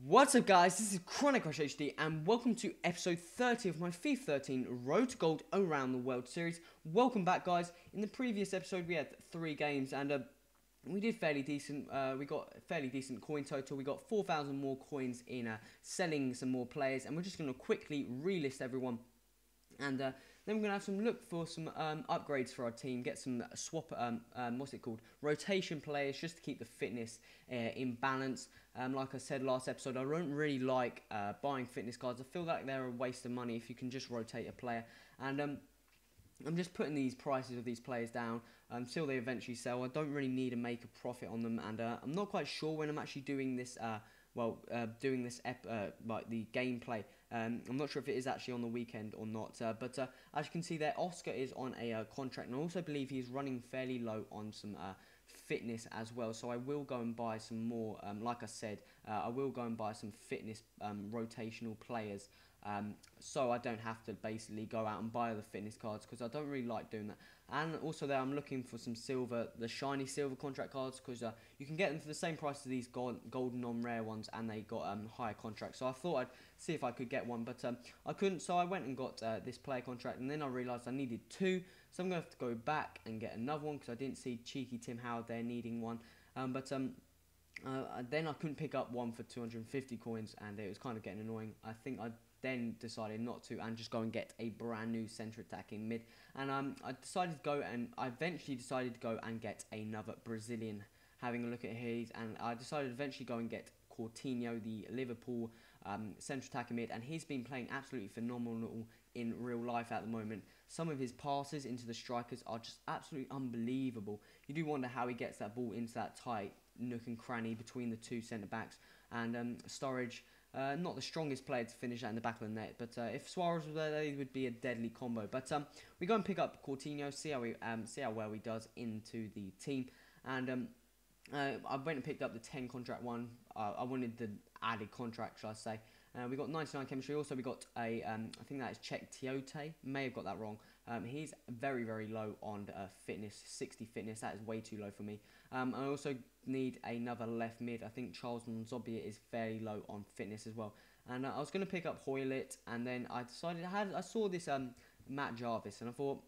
What's up guys, this is Chronic Rush HD and welcome to episode 30 of my FIFA 13 Road to Gold Around the World series. Welcome back guys. In the previous episode we had 3 games and we did fairly decent. We got a fairly decent coin total. We got 4,000 more coins in selling some more players, and we're just going to quickly relist everyone. And then we're going to have some look for some upgrades for our team, get some swap, rotation players, just to keep the fitness in balance. Like I said last episode, I don't really like buying fitness cards. I feel like they're a waste of money if you can just rotate a player. And I'm just putting these prices of these players down until they eventually sell. I don't really need to make a profit on them, and I'm not quite sure when I'm actually doing this. Like the gameplay. I'm not sure if it is actually on the weekend or not. But as you can see there, Oscar is on a contract, and I also believe he's running fairly low on some fitness as well. So I will go and buy some more. Like I said, I will go and buy some fitness rotational players. So I don't have to basically go out and buy the fitness cards, because I don't really like doing that. And also there, I'm looking for some silver, the shiny silver contract cards, because you can get them for the same price as these golden non-rare ones, and they got higher contracts. So I thought I'd see if I could get one, but I couldn't. So I went and got this player contract, and then I realised I needed 2. So I'm going to have to go back and get another one, because I didn't see cheeky Tim Howard there needing one. Then I couldn't pick up one for 250 coins, and it was kind of getting annoying. I think I then decided not to and just go and get a brand new centre attacking mid. And I eventually decided to go and get another Brazilian. Having a look at his, and I decided to eventually go and get Coutinho, the Liverpool centre attacking mid, and he's been playing absolutely phenomenal in real life at the moment. Some of his passes into the strikers are just absolutely unbelievable. You do wonder how he gets that ball into that tight nook and cranny between the 2 centre backs. And Sturridge, not the strongest player to finish that in the back of the net, but if Suarez was there, they would be a deadly combo. But we go and pick up Coutinho, see how well he does into the team. And I went and picked up the 10 contract one. I wanted the added contract, shall I say. We got 99 chemistry. Also, we got a, I think that is Ep30-New. May have got that wrong. He's very, very low on fitness, 60 fitness. That is way too low for me. I also need another left mid. I think Charles Nzobia is fairly low on fitness as well. And I was going to pick up Hoylett, and then I decided I saw this Matt Jarvis, and I thought,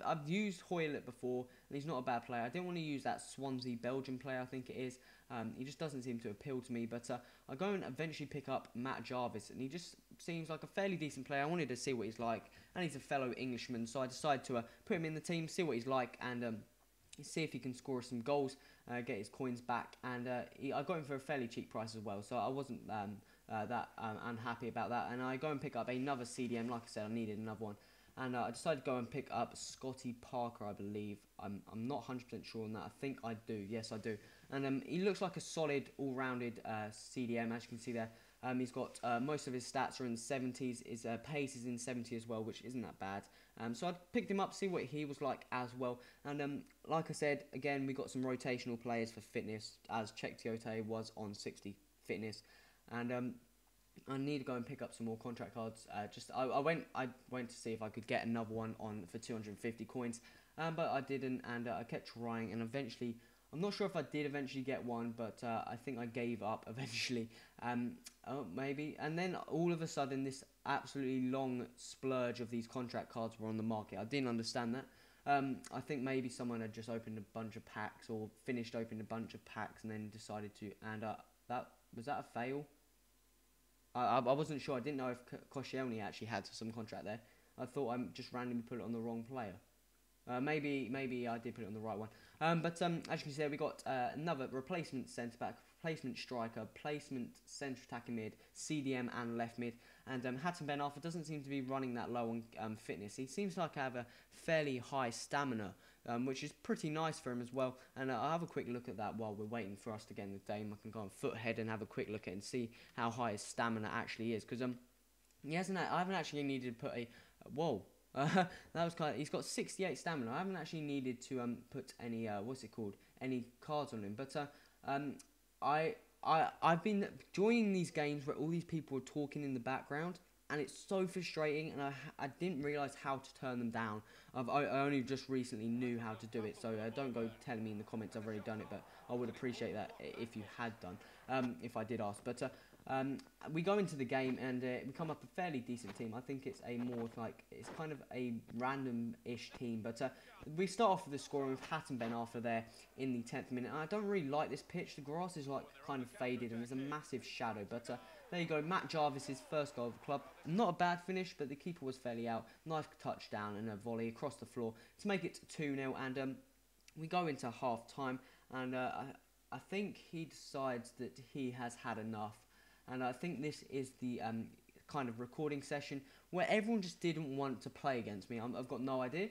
I've used Hoylett before, and he's not a bad player. I didn't want to use that Swansea Belgian player, I think it is. He just doesn't seem to appeal to me, but I go and eventually pick up Matt Jarvis, and he just seems like a fairly decent player. I wanted to see what he's like, and he's a fellow Englishman, so I decided to put him in the team, see what he's like, and see if he can score some goals, get his coins back. And I got him for a fairly cheap price as well, so I wasn't that unhappy about that. And I go and pick up another CDM. Like I said, I needed another one. And I decided to go and pick up Scotty Parker, I believe. I'm not 100% sure on that. I think I do. Yes, I do. And he looks like a solid, all-rounded CDM, as you can see there. He's got most of his stats are in the 70s. His pace is in 70 as well, which isn't that bad. So I picked him up, see what he was like as well. And like I said, again, we got some rotational players for fitness, as Ep30-New was on 60 fitness. And I need to go and pick up some more contract cards. I went to see if I could get another one on for 250 coins, but I didn't, and I kept trying, and eventually, I'm not sure if I did eventually get one, but I think I gave up eventually, maybe. And then all of a sudden, this absolutely long splurge of these contract cards were on the market. I didn't understand that. I think maybe someone had just opened a bunch of packs, or finished opening a bunch of packs, and then decided to, and was that a fail? I wasn't sure. I didn't know if Koscielny actually had some contract there. I thought I just randomly put it on the wrong player. Maybe I did put it on the right one. But as you can see, we got another replacement centre back, replacement striker, placement centre attacking mid, CDM and left mid. And Hatton Ben Arthur doesn't seem to be running that low on fitness. He seems like to have a fairly high stamina, which is pretty nice for him as well. And I'll have a quick look at that while we're waiting for us to get in the game. I can go on Foothead and have a quick look at it and see how high his stamina actually is. Because I haven't actually needed to put a whoa. That was kind of, he's got 68 stamina. I haven't actually needed to put any any cards on him. But I've been joining these games where all these people are talking in the background, and it's so frustrating, and I didn't realise how to turn them down. I only just recently knew how to do it, so don't go telling me in the comments I've already done it, but I would appreciate that if you had done, if I did ask. But we go into the game and we come up a fairly decent team. I think it's a more like, it's kind of a random-ish team. But we start off with the scoring with Hatton Ben after there in the 10th minute. And I don't really like this pitch. The grass is like kind of faded and there's a massive shadow. But there you go, Matt Jarvis's first goal of the club. Not a bad finish, but the keeper was fairly out. Nice touchdown and a volley across the floor to make it 2-0. And we go into half-time. And I think he decides that he has had enough. And I think this is the kind of recording session where everyone just didn't want to play against me. I've got no idea.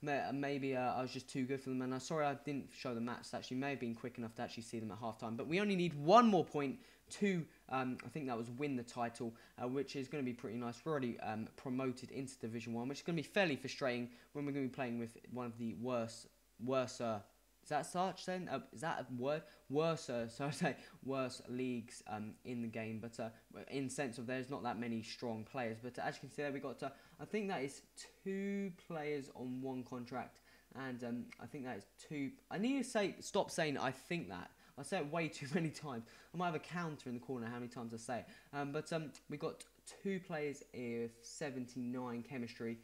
Maybe I was just too good for them. And I'm sorry I didn't show the match. Actually, may have been quick enough to actually see them at halftime. But we only need one more point to, I think that was win the title, which is going to be pretty nice. We're already promoted into Division 1, which is going to be fairly frustrating when we're going to be playing with one of the worse is that such then? Is that a word? Worse leagues in the game, but in sense of there's not that many strong players. But as you can see there, we got I think that is 2 players on 1 contract, and I think that is 2. I need to stop saying I think that. I say it way too many times. I might have a counter in the corner how many times I say it. But we got 2 players with 79 chemistry,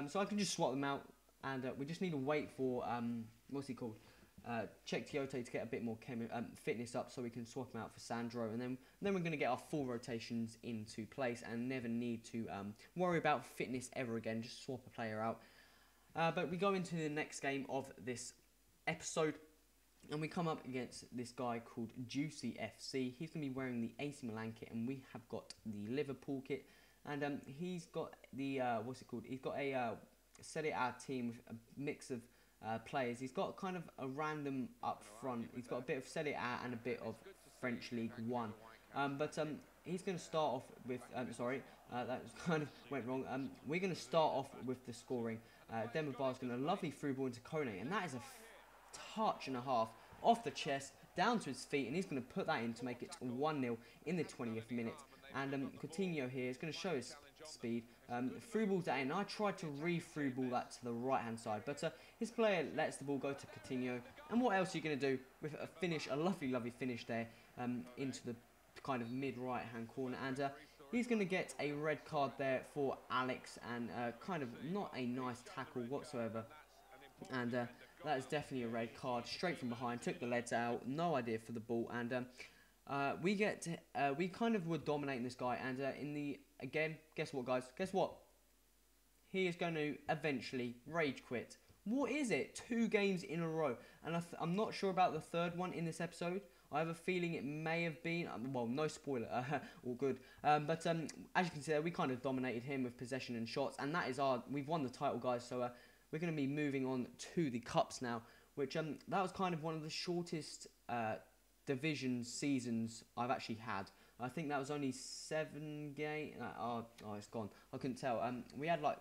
so I can just swap them out, and we just need to wait for what's he called? HowTo to get a bit more fitness up so we can swap him out for Sandro, and then we're going to get our full rotations into place and never need to worry about fitness ever again. Just swap a player out. But we go into the next game of this episode and we come up against this guy called Juicy FC. He's going to be wearing the AC Milan kit and we have got the Liverpool kit, and he's got the he's got a Serie A team with a mix of players. He's got kind of a random up front. He's got a bit of Serie A and a bit of French League 1. But he's going to start off with... sorry, that kind of went wrong. We're going to start off with the scoring. Demba Ba's going to lovely through ball into Kone, and that is a touch and a half off the chest, down to his feet, and he's going to put that in to make it 1-0 in the 20th minute. And Coutinho here is going to show his speed. Through ball that in. I tried to re-through ball that to the right hand side, but his player lets the ball go to Coutinho. And what else are you going to do with a finish, a lovely finish there into the kind of mid right hand corner. And he's going to get a red card there for Alex, and kind of not a nice tackle whatsoever. And that is definitely a red card, straight from behind, took the legs out, no idea for the ball. And we kind of were dominating this guy, and again, guess what, guys? Guess what? He is going to eventually rage quit. What is it? 2 games in a row, and I'm not sure about the 3rd one in this episode. I have a feeling it may have been, well, no spoiler, all good. But as you can see there, we kind of dominated him with possession and shots, and that is we've won the title, guys. So we're going to be moving on to the cups now, which that was kind of one of the shortest division seasons I've actually had. I think that was only 7 games. Oh, it's gone. I couldn't tell. We had like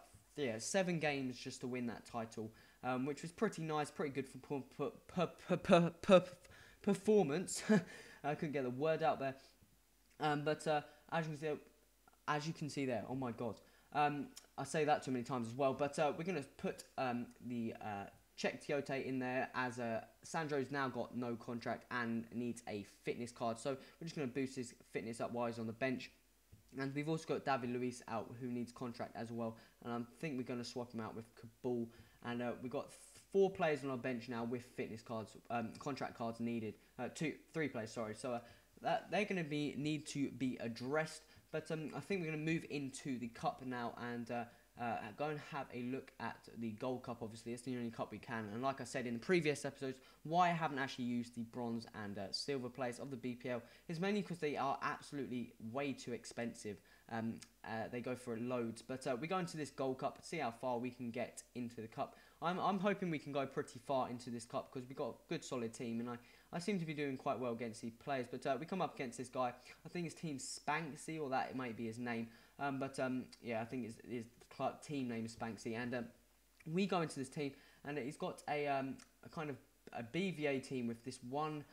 7 games just to win that title, which was pretty nice, pretty good for performance. I couldn't get the word out there. But as you can see there, oh my god, I say that too many times as well. But we're going to put the HowTo in there, as Sandro's now got no contract and needs a fitness card. So we're just going to boost his fitness up while he's on the bench. And we've also got David Luiz out, who needs contract as well. And I think we're going to swap him out with Kabul. And we've got 4 players on our bench now with fitness cards, contract cards needed. 3 players, sorry. So they're going to need to be addressed. But I think we're going to move into the cup now and go and have a look at the Gold Cup. Obviously, it's the only cup we can. And like I said in the previous episodes, why I haven't actually used the bronze and silver players of the BPL is mainly because they are absolutely way too expensive. They go for loads. But we go into this Gold Cup, see how far we can get into the cup. I'm hoping we can go pretty far into this cup because we've got a good solid team, and I seem to be doing quite well against these players. But we come up against this guy. I think his team's Spanksy, or that it might be his name. Yeah, I think his club team name is Spanksy. And we go into this team, and he's got a kind of a BVA team with this one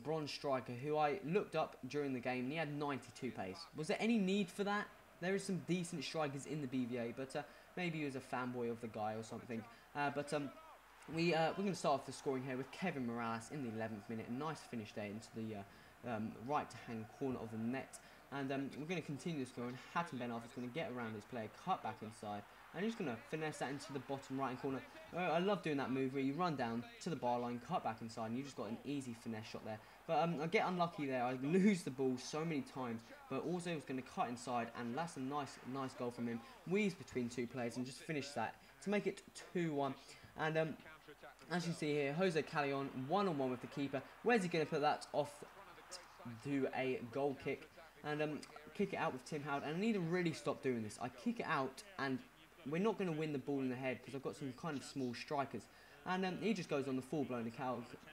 bronze striker who I looked up during the game, and he had 92 pace. Was there any need for that? There is some decent strikers in the BVA, but maybe he was a fanboy of the guy or something. we're going to start off the scoring here with Kevin Morales in the 11th minute. A nice finish there into the right-hand corner of the net. And we're going to continue the score, and Hatton Ben Arthur's going to get around his player, cut back inside, and he's going to finesse that into the bottom right-hand corner. I love doing that move where you run down to the bar line, cut back inside, and you just got an easy finesse shot there. But I get unlucky there. I lose the ball so many times, but also was going to cut inside, and that's a nice goal from him. Weaves between two players and just finish that to make it 2-1. And as you see here, Jose Callejon one-on-one with the keeper. Where's he going to put that off to a goal kick? And kick it out with Tim Howard, and I need to really stop doing this. I kick it out, and we're not going to win the ball in the head because I've got some kind of small strikers. And he just goes on the full-blown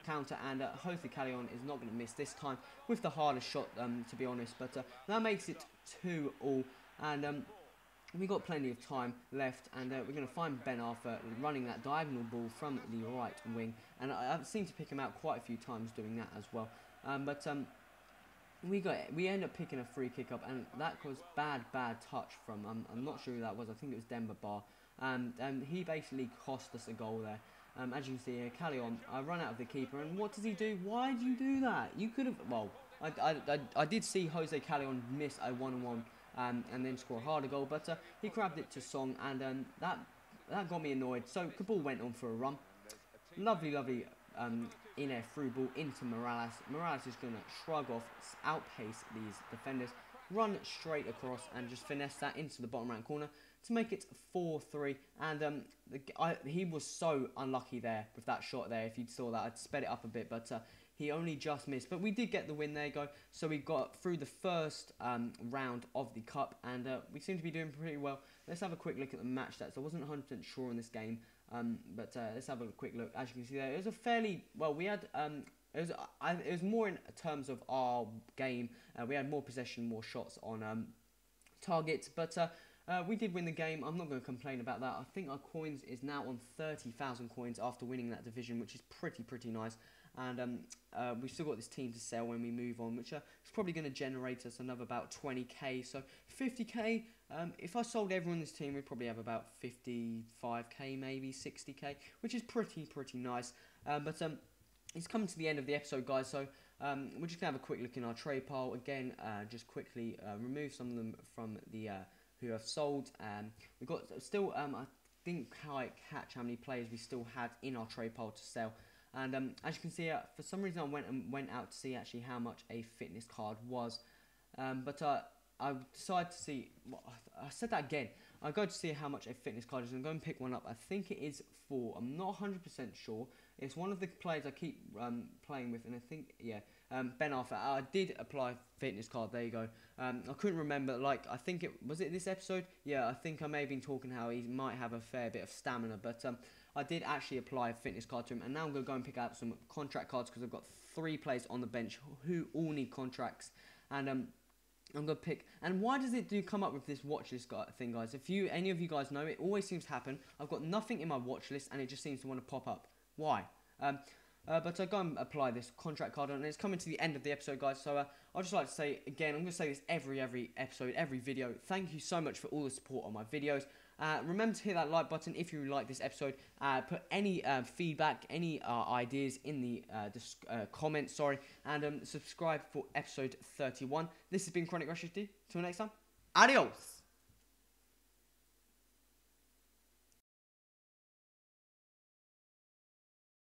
counter, and Jose Callejon is not going to miss this time with the hardest shot, to be honest. But that makes it 2-2, and we've got plenty of time left, and we're going to find Ben Arthur running that diagonal ball from the right wing, and I've seen to pick him out quite a few times doing that as well. We end up picking a free kick up, and that was bad touch from I'm not sure who that was. I think it was Denver Bar, and he basically cost us a goal there. As you can see here, Callejon, I run out of the keeper, and what does he do? Why do you do that? You could have. Well, I did see Jose Callejon miss a 1-on-1 and then score a harder goal, but he grabbed it to Song, and that got me annoyed. So Kabul went on for a run. Lovely. In-air through ball into Morales. Morales is going to shrug off, outpace these defenders, run straight across, and just finesse that into the bottom right corner to make it 4-3. And he was so unlucky there with that shot there. If you saw that, I'd sped it up a bit, but he only just missed. But we did get the win. There you go. So we got through the first round of the cup, and we seem to be doing pretty well. Let's have a quick look at the match stats. I wasn't 100% sure on this game. But let's have a quick look. As you can see there, it was a fairly well. We had it was more in terms of our game. We had more possession, more shots on targets, but we did win the game. I'm not going to complain about that. I think our coins is now on 30,000 coins after winning that division, which is pretty nice. And we've still got this team to sell when we move on, which is probably going to generate us another about 20k. So 50k. If I sold everyone in this team, we'd probably have about 55k, maybe 60k, which is pretty nice. But it's coming to the end of the episode, guys. So we're just gonna have a quick look in our trade pile again. Just quickly remove some of them from the who have sold. We've got still. I think I catch how many players we still had in our trade pile to sell. And as you can see, for some reason I went out to see actually how much a fitness card was. I decided to see. Well, I said that again. I go to see how much a fitness card is and go and pick one up. I think it is 4. I'm not 100% sure. It's one of the players I keep playing with, and I think Ben Arthur. I did apply fitness card. There you go. I couldn't remember. Like I think it was this episode. Yeah, I think I may have been talking how he might have a fair bit of stamina, but I did actually apply a fitness card to him, and now I'm gonna go and pick out some contract cards because I've got 3 players on the bench who all need contracts, and I'm gonna pick. And why does it come up with this watch list thing, guys? If any of you guys know, it always seems to happen. I've got nothing in my watch list, and it just seems to want to pop up. Why? But I go and apply this contract card on, and it's coming to the end of the episode, guys. So I'd just like to say again, I'm gonna say this every episode, every video. Thank you so much for all the support on my videos. Remember to hit that like button if you like this episode. Put any feedback, any ideas in the comments, and subscribe for episode 31. This has been Chronic Rush HD. Till next time, adios!